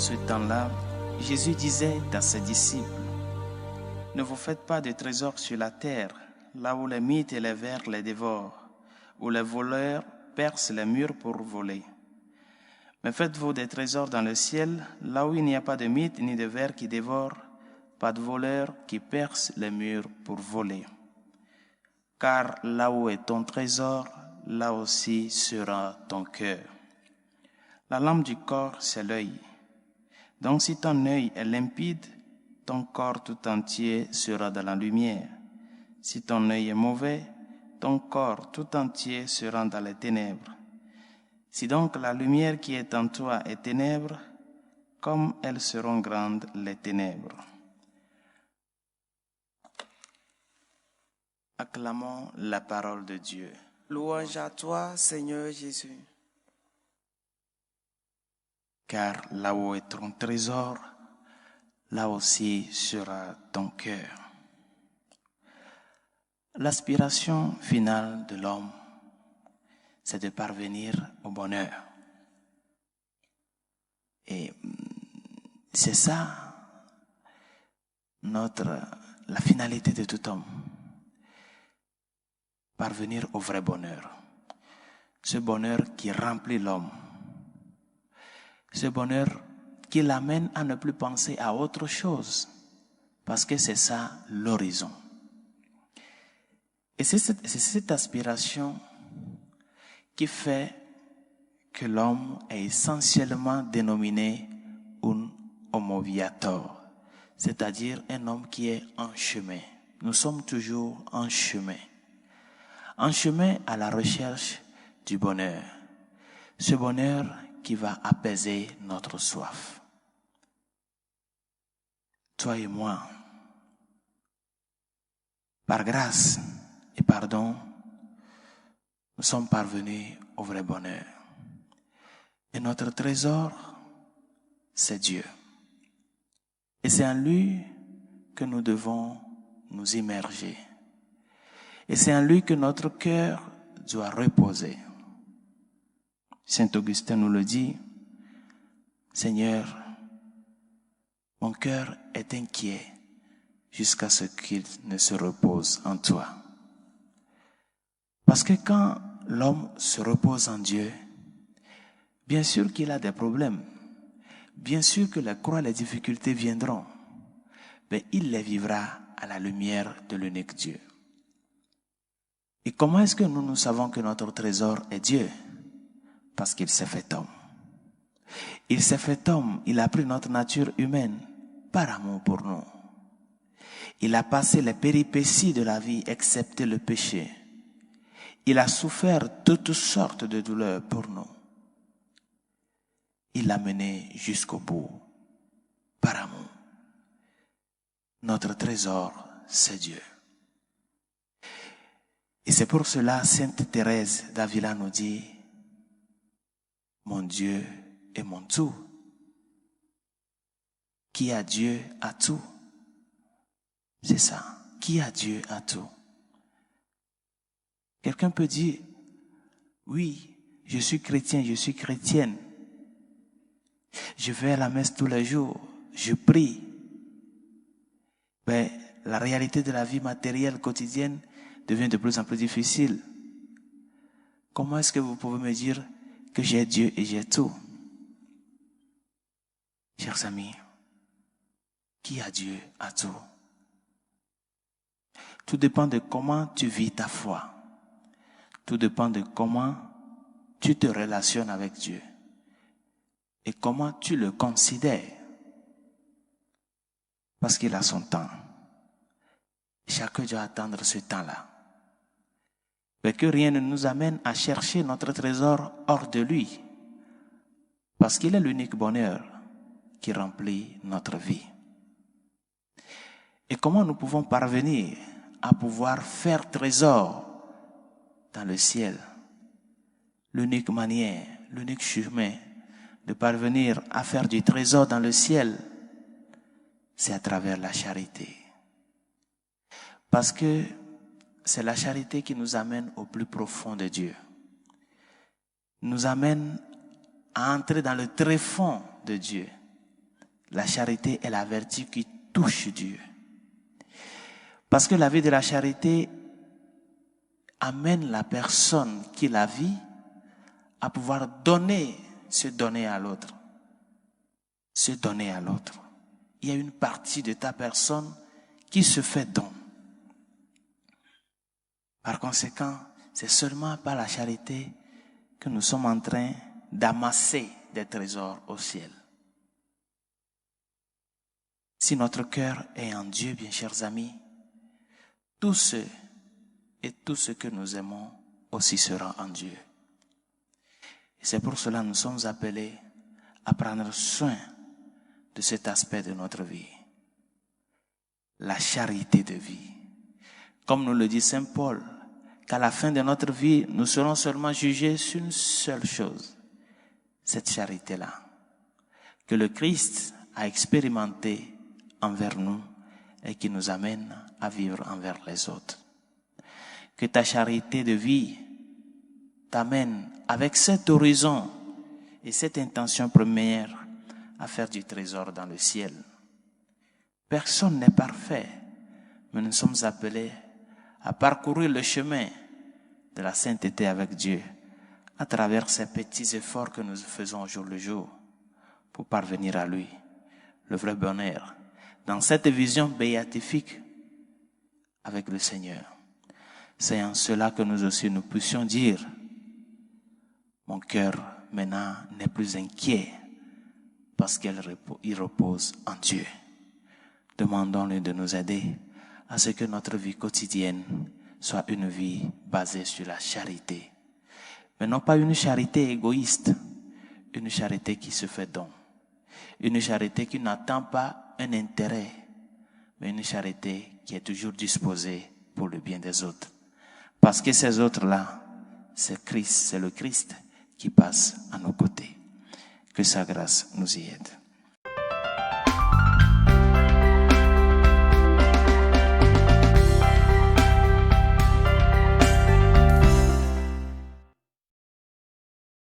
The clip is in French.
ce temps-là, Jésus disait à ses disciples, « Ne vous faites pas de trésors sur la terre, là où les mythes et les vers les dévorent, où les voleurs percent les murs pour voler. Mais faites-vous des trésors dans le ciel, là où il n'y a pas de mythes ni de vers qui dévorent, pas de voleurs qui percent les murs pour voler. Car là où est ton trésor, là aussi sera ton cœur. La lampe du corps, c'est l'œil. Donc si ton œil est limpide, ton corps tout entier sera dans la lumière. Si ton œil est mauvais, ton corps tout entier sera dans les ténèbres. Si donc la lumière qui est en toi est ténèbres, comme elles seront grandes les ténèbres. » Acclamons la parole de Dieu. Louange à toi, Seigneur Jésus. Car là où est ton trésor, là aussi sera ton cœur. L'aspiration finale de l'homme, c'est de parvenir au bonheur. Et c'est ça la finalité de tout homme. Parvenir au vrai bonheur. Ce bonheur qui remplit l'homme. Ce bonheur qui l'amène à ne plus penser à autre chose. Parce que c'est ça l'horizon. Et c'est cette aspiration qui fait que l'homme est essentiellement dénominé un homo viator, c'est-à-dire un homme qui est en chemin. Nous sommes toujours en chemin à la recherche du bonheur. Ce bonheur qui va apaiser notre soif. Toi et moi, par grâce et pardon, nous sommes parvenus au vrai bonheur. Et notre trésor, c'est Dieu. Et c'est en lui que nous devons nous immerger. Et c'est en lui que notre cœur doit reposer. Saint Augustin nous le dit, « Seigneur, mon cœur est inquiet jusqu'à ce qu'il ne se repose en toi. » Parce que quand l'homme se repose en Dieu, bien sûr qu'il a des problèmes. Bien sûr que les croix, les difficultés viendront. Mais il les vivra à la lumière de l'unique Dieu. Et comment est-ce que nous savons que notre trésor est Dieu? Parce qu'il s'est fait homme. Il s'est fait homme, il a pris notre nature humaine par amour pour nous. Il a passé les péripéties de la vie, excepté le péché. Il a souffert toutes sortes de douleurs pour nous. Il l'a mené jusqu'au bout, par amour. Notre trésor, c'est Dieu. Et c'est pour cela, Sainte Thérèse d'Avila nous dit, « Mon Dieu est mon tout. Qui a Dieu a tout. » C'est ça. Qui a Dieu a tout. Quelqu'un peut dire, « Oui, je suis chrétien, je suis chrétienne. Je vais à la messe tous les jours, je prie. » Mais la réalité de la vie matérielle quotidienne devient de plus en plus difficile. Comment est-ce que vous pouvez me dire que j'ai Dieu et j'ai tout? Chers amis, qui a Dieu a tout. Tout dépend de comment tu vis ta foi. Tout dépend de comment tu te relationnes avec Dieu. Et comment tu le considères. Parce qu'il a son temps. Chacun doit attendre ce temps-là. Mais que rien ne nous amène à chercher notre trésor hors de lui. Parce qu'il est l'unique bonheur qui remplit notre vie. Et comment nous pouvons parvenir à pouvoir faire trésor dans le ciel? L'unique manière, l'unique chemin de parvenir à faire du trésor dans le ciel, c'est à travers la charité. Parce que c'est la charité qui nous amène au plus profond de Dieu. Nous amène à entrer dans le tréfonds de Dieu. La charité est la vertu qui touche Dieu. Parce que la vie de la charité amène la personne qui la vit à pouvoir se donner à l'autre. Se donner à l'autre. Il y a une partie de ta personne qui se fait don. Par conséquent, c'est seulement par la charité que nous sommes en train d'amasser des trésors au ciel. Si notre cœur est en Dieu, bien chers amis, tout ce que nous aimons aussi sera en Dieu. Et c'est pour cela que nous sommes appelés à prendre soin de cet aspect de notre vie. La charité de vie. Comme nous le dit Saint Paul, qu'à la fin de notre vie, nous serons seulement jugés sur une seule chose, cette charité-là, que le Christ a expérimentée envers nous et qui nous amène à vivre envers les autres. Que ta charité de vie t'amène avec cet horizon et cette intention première à faire du trésor dans le ciel. Personne n'est parfait, mais nous sommes appelés à parcourir le chemin de la sainteté avec Dieu à travers ces petits efforts que nous faisons au jour le jour pour parvenir à lui, le vrai bonheur, dans cette vision béatifique avec le Seigneur. C'est en cela que nous aussi nous puissions dire: mon cœur maintenant n'est plus inquiet parce qu'il repose en Dieu. Demandons-lui de nous aider à ce que notre vie quotidienne soit une vie basée sur la charité. Mais non pas une charité égoïste, une charité qui se fait don. Une charité qui n'attend pas un intérêt, mais une charité qui est toujours disposée pour le bien des autres. Parce que ces autres-là, c'est Christ, c'est le Christ qui passe à nos côtés. Que sa grâce nous y aide.